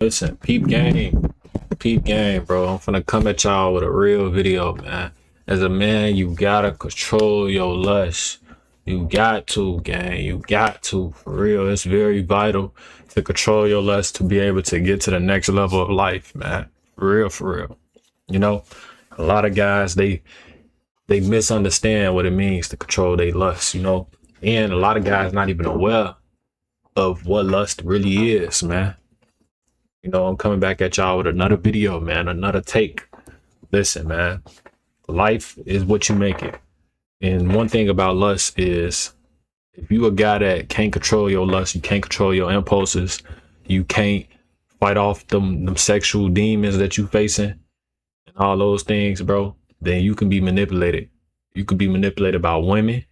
Listen, peep game, bro. I'm finna come at y'all with a real video, man. As a man, you gotta control your lust. You got to, gang. You got to, for real. It's very vital to control your lust to be able to get to the next level of life, man. For real, for real. You know, a lot of guys they misunderstand what it means to control their lust. And a lot of guys not even aware of what lust really is, man. I'm coming back at y'all with another video, man, another take. Listen, man, life is what you make it. And one thing about lust is if you a guy that can't control your lust, you can't control your impulses, you can't fight off them sexual demons that you facing and all those things, bro, then you can be manipulated. You could be manipulated by women.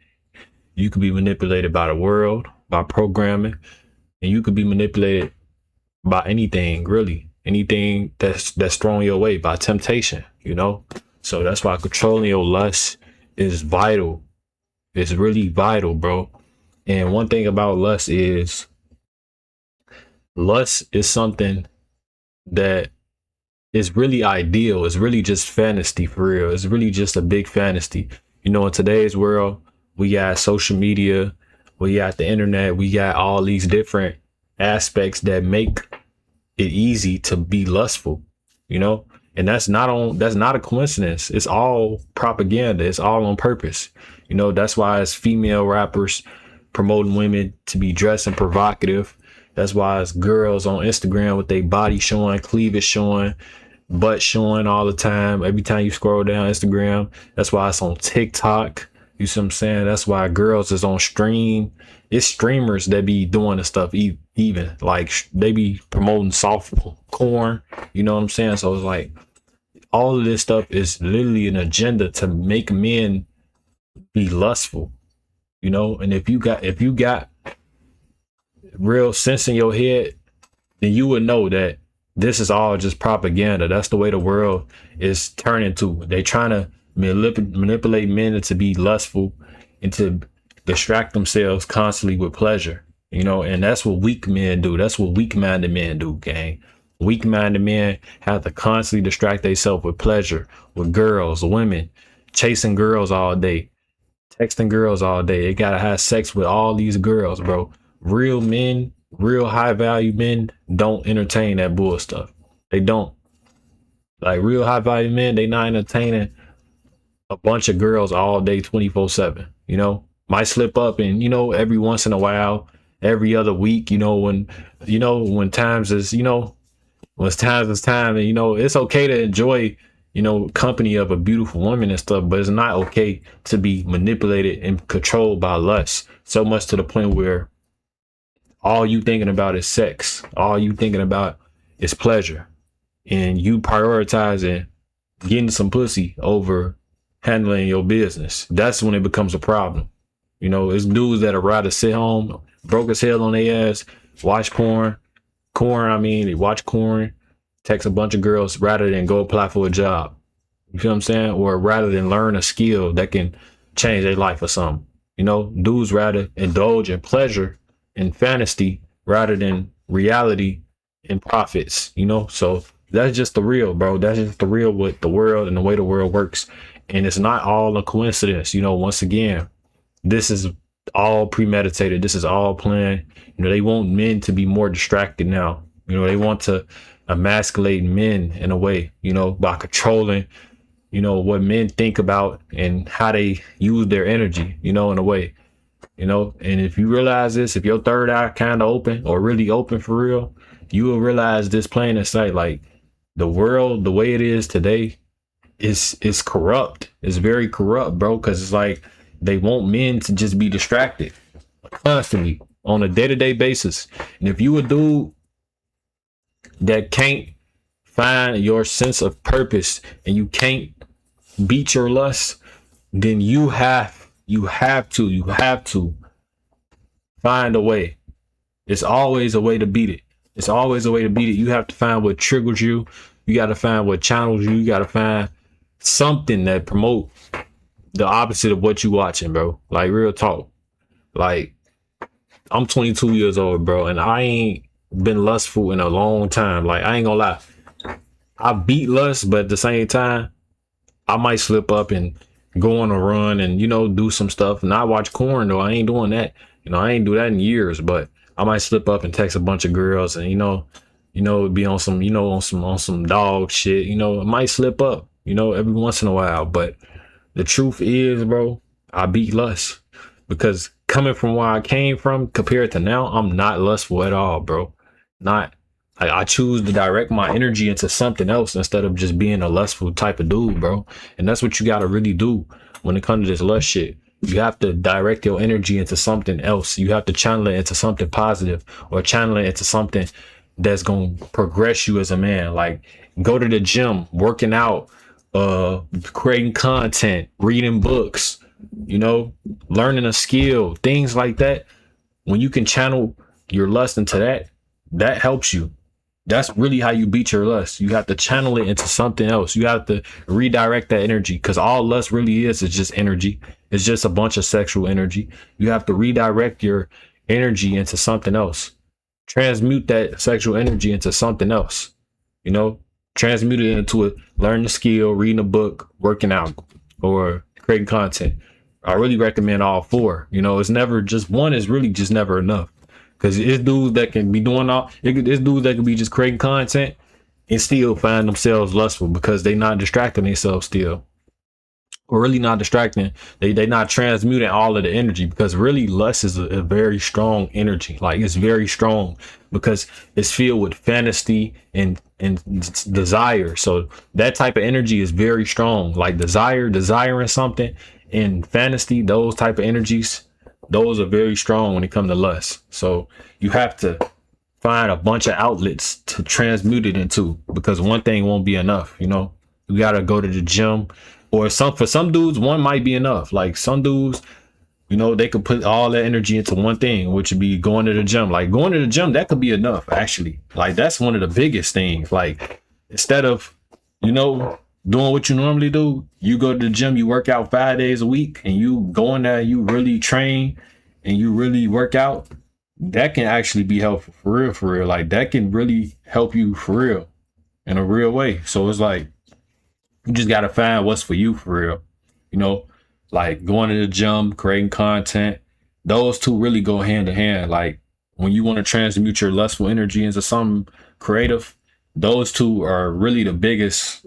You could be manipulated by the world, by programming, and you could be manipulated by anything, really, anything that's thrown your way, by temptation. So that's why controlling your lust is vital. It's really vital, bro. And one thing about lust is something that is really ideal. It's really just fantasy, for real. It's really just a big fantasy. In today's world, we got social media, we got the internet, we got all these different aspects that make it easy to be lustful, and that's not a coincidence. It's all propaganda. It's all on purpose. That's why it's female rappers promoting women to be dressing provocative. That's why it's girls on Instagram with their body showing, cleavage showing, butt showing all the time. Every time you scroll down Instagram, that's why it's on TikTok. You see what I'm saying? That's why girls is on stream. It's streamers that be doing the stuff, even like they be promoting soft corn. You know what I'm saying? So it's like all of this stuff is literally an agenda to make men be lustful. And if you got real sense in your head, then you would know that this is all just propaganda. That's the way the world is turning to. They trying to manipulate men to be lustful and to distract themselves constantly with pleasure. And that's what weak men do. That's what weak-minded men do, gang. Weak-minded men have to constantly distract themselves with pleasure, with girls, women, chasing girls all day, texting girls all day. They gotta have sex with all these girls, bro. Real men, real high-value men don't entertain that bull stuff. They don't. Like real high-value men, they not entertaining a bunch of girls all day 24/7. Might slip up and every once in a while, every other week, when times is when times is time, and it's okay to enjoy company of a beautiful woman and stuff, but it's not okay to be manipulated and controlled by lust so much to the point where all you thinking about is sex, all you thinking about is pleasure, and you prioritizing getting some pussy over handling your business. That's when it becomes a problem. It's dudes that are rather sit home broke as hell on their ass, watch they watch corn, text a bunch of girls rather than go apply for a job. You feel what I'm saying? Or rather than learn a skill that can change their life or something. Dudes rather indulge in pleasure and fantasy rather than reality and profits. So that's just the real, bro. That's just the real with the world and the way the world works. And it's not all a coincidence. Once again, this is all premeditated. This is all planned. They want men to be more distracted now. They want to emasculate men in a way, by controlling, what men think about and how they use their energy, in a way, and if you realize this, if your third eye kind of open or really open for real, you will realize this plain in sight. Like the world, the way it is today is corrupt. It's very corrupt, bro. Cause it's like, they want men to just be distracted constantly on a day-to-day basis. And if you a dude that can't find your sense of purpose and you can't beat your lust, then you have to find a way. It's always a way to beat it. It's always a way to beat it. You have to find what triggers you. You got to find what channels you. You got to find something that promote the opposite of what you watching, bro. Like real talk. Like I'm 22 years old, bro, and I ain't been lustful in a long time. Like, I ain't gonna lie, I beat lust, but at the same time, I might slip up and go on a run and, do some stuff. And I watch corn though. I ain't doing that. I ain't do that in years, but I might slip up and text a bunch of girls and, be on some, on some dog shit. It might slip up, every once in a while. But the truth is, bro, I beat lust, because coming from where I came from compared to now, I'm not lustful at all, bro. Not. I choose to direct my energy into something else instead of just being a lustful type of dude, bro. And that's what you got to really do when it comes to this lust shit. You have to direct your energy into something else. You have to channel it into something positive, or channel it into something that's going to progress you as a man. Like, go to the gym, working out, creating content, reading books, learning a skill, things like that. When you can channel your lust into that, that helps you. That's really how you beat your lust. You have to channel it into something else. You have to redirect that energy, because all lust really is just energy. It's just a bunch of sexual energy. You have to redirect your energy into something else. Transmute that sexual energy into something else. Transmute it into learning a skill, reading a book, working out, or creating content. I really recommend all four. It's never just one, is really just never enough. Because it's dudes that can be doing it's dudes that can be just creating content and still find themselves lustful because they not distracting themselves still. Or really not distracting. They not transmuting all of the energy, because really lust is a very strong energy. Like, it's very strong because it's filled with fantasy and desire. So that type of energy is very strong. Like desiring something, and fantasy, those type of energies, those are very strong when it comes to lust. So you have to find a bunch of outlets to transmute it into, because one thing won't be enough. You gotta go to the gym, or for some dudes, one might be enough. Like, some dudes, they could put all that energy into one thing, which would be going to the gym. Like, going to the gym, that could be enough, actually. Like, that's one of the biggest things. Like, instead of, doing what you normally do, you go to the gym, you work out 5 days a week, and you go in there, you really train and you really work out. That can actually be helpful for real. Like, that can really help you for real, in a real way. So it's like, you just got to find what's for you for real. Like going to the gym, creating content, those two really go hand in hand. Like, when you want to transmute your lustful energy into something creative, those two are really the biggest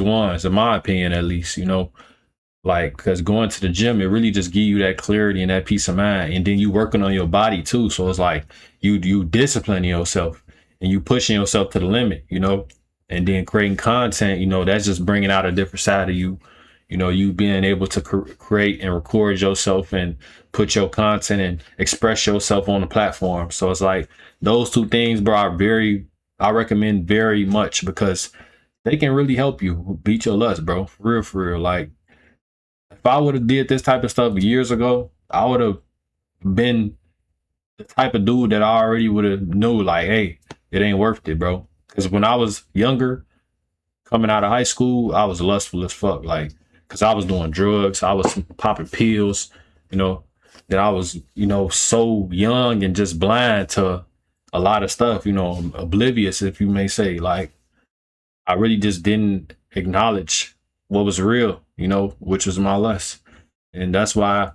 ones, in my opinion, at least. Like, because going to the gym, it really just give you that clarity and that peace of mind. And then you working on your body too. So it's like you disciplining yourself and you pushing yourself to the limit, and then creating content, that's just bringing out a different side of you. You being able to create and record yourself and put your content and express yourself on the platform. So it's like, those two things, bro, I recommend very much, because they can really help you beat your lust, bro. For real. Like, if I would have did this type of stuff years ago, I would have been the type of dude that I already would have knew, like, hey, it ain't worth it, bro. Because when I was younger, coming out of high school, I was lustful as fuck. Like, because I was doing drugs, I was popping pills, that I was, so young and just blind to a lot of stuff, oblivious, if you may say. Like, I really just didn't acknowledge what was real, which was my lust. And that's why,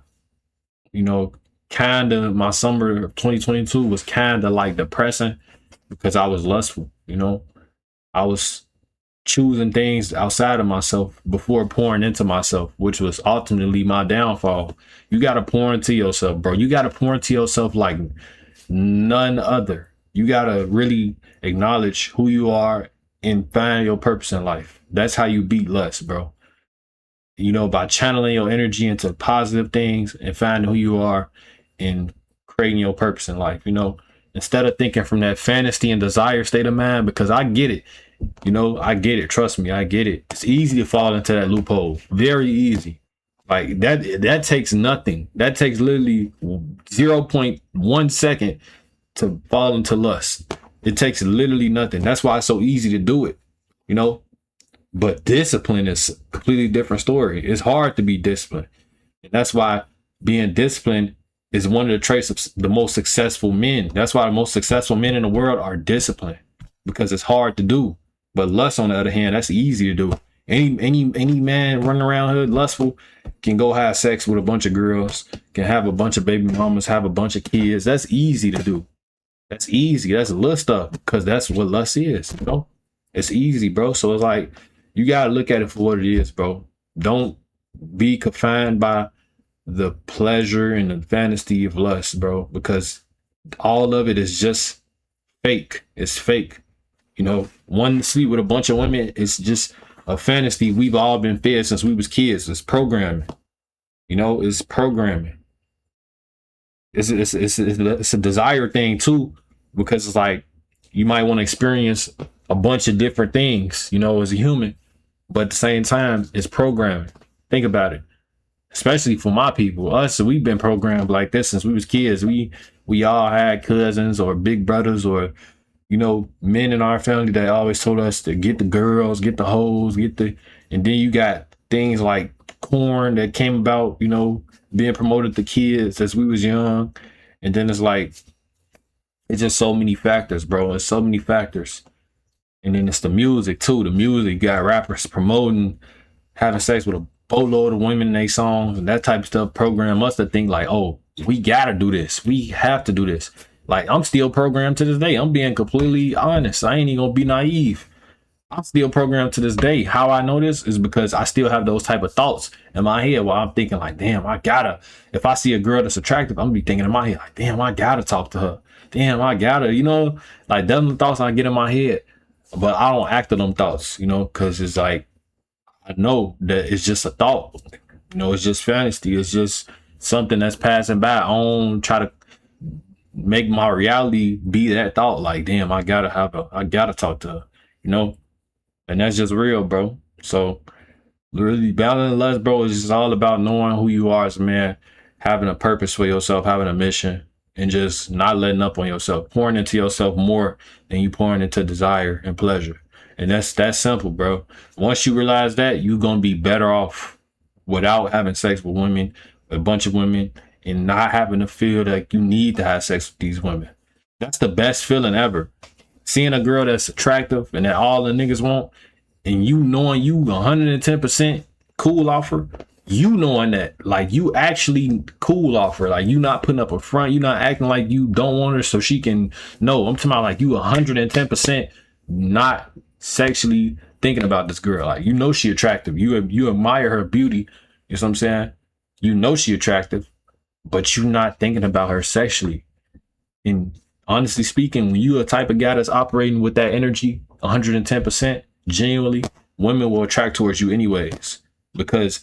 kind of my summer of 2022 was kind of like depressing, because I was lustful. I was choosing things outside of myself before pouring into myself, which was ultimately my downfall. You got to pour into yourself, bro. You got to pour into yourself like none other. You got to really acknowledge who you are and find your purpose in life. That's how you beat lust, bro. By channeling your energy into positive things and finding who you are and creating your purpose in life, instead of thinking from that fantasy and desire state of mind, because I get it. I get it. Trust me, I get it. It's easy to fall into that loophole. Very easy. Like, that takes nothing. That takes literally 0.1 second to fall into lust. It takes literally nothing. That's why it's so easy to do it, But discipline is a completely different story. It's hard to be disciplined. And that's why being disciplined is one of the traits of the most successful men. That's why the most successful men in the world are disciplined, because it's hard to do. But lust, on the other hand, that's easy to do. Any man running around here lustful can go have sex with a bunch of girls, can have a bunch of baby mamas, have a bunch of kids. That's easy to do. That's easy. That's lust stuff, because that's what lust is, you know? It's easy, bro. So it's like, you gotta look at it for what it is, bro. Don't be confined by the pleasure and the fantasy of lust, bro, because all of it is just fake. It's fake. You know, wanting to sleep with a bunch of women is just a fantasy we've all been fed since we was kids. It's programming. You know, it's programming. It's a desire thing too, because it's like you might want to experience a bunch of different things, you know, as a human, but at the same time, it's programming. Think about it. Especially for my people, us, we've been programmed like this since we was kids. We all had cousins or big brothers or, you know, men in our family that always told us to get the girls, get the hoes, and then you got things like porn that came about, you know, being promoted to kids as we was young. And then it's like, it's just so many factors, bro. It's so many factors. And then it's the music too. The music got rappers promoting having sex with a boatload of women in their songs and that type of stuff. Program us to think like, oh, we gotta do this. We have to do this. Like, I'm still programmed to this day. I'm being completely honest. I ain't even gonna be naive. I'm still programmed to this day. How I know this is because I still have those type of thoughts in my head while I'm thinking like, damn, I gotta, if I see a girl that's attractive, I'm gonna be thinking in my head like, damn, I gotta talk to her. Damn, I gotta, you know, like them the thoughts I get in my head, but I don't act on them thoughts, you know, cause it's like, I know that it's just a thought, you know, it's just fantasy. It's just something that's passing by. I don't try to make my reality be that thought. Like, damn, I gotta talk to her, you know, and that's just real, bro. So really battling lust, bro, is just all about knowing who you are as a man, having a purpose for yourself, having a mission, and just not letting up on yourself, pouring into yourself more than you pouring into desire and pleasure. And that's that simple, bro. Once you realize that, you're going to be better off without having sex with women, a bunch of women, and not having to feel that you need to have sex with these women. That's the best feeling ever. Seeing a girl that's attractive and that all the niggas want, and you knowing you 110% cool off her, you knowing that, like, you actually cool off her, like, you not putting up a front, you not acting like you don't want her so she can, no, I'm talking about like you 110% not sexually thinking about this girl. Like, you know she attractive, you admire her beauty, you know what I'm saying, you know she attractive, but you're not thinking about her sexually. And honestly speaking, when you a type of guy that's operating with that energy 110% genuinely, women will attract towards you anyways, because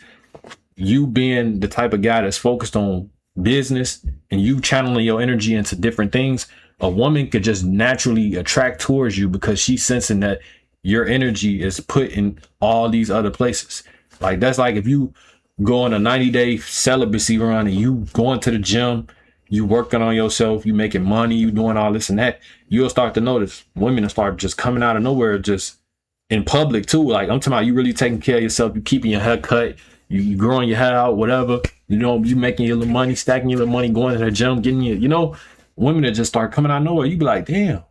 you being the type of guy that's focused on business and you channeling your energy into different things, a woman could just naturally attract towards you because she's sensing that your energy is put in all these other places. Like, that's like if you go on a 90-day celibacy run and you going to the gym, you working on yourself, you making money, you doing all this and that, you'll start to notice women will start just coming out of nowhere, just in public too. Like, I'm talking about you really taking care of yourself, you keeping your hair cut, you growing your hair out, whatever, you know, you making your little money, stacking your little money, going to the gym, getting your, you know, women that just start coming out of nowhere. You be like, damn,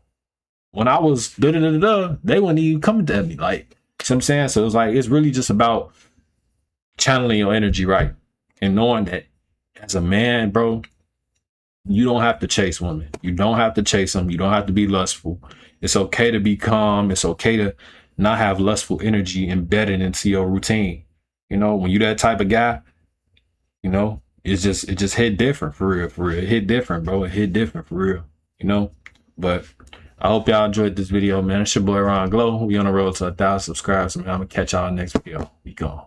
when I was da-da-da-da-da, they weren't even coming to me. Like, you know what I'm saying? So it's like, it's really just about channeling your energy right and knowing that as a man, bro, you don't have to chase women. You don't have to chase them. You don't have to be lustful. It's okay to be calm. It's okay to not have lustful energy embedded into your routine. You know, when you that type of guy, you know, it just hit different for real, for real. It hit different, bro. It hit different for real, you know. But I hope y'all enjoyed this video, man. It's your boy Ron Glow. We on the road to 1,000 subscribers, man. I'm gonna catch y'all next video. Be gone.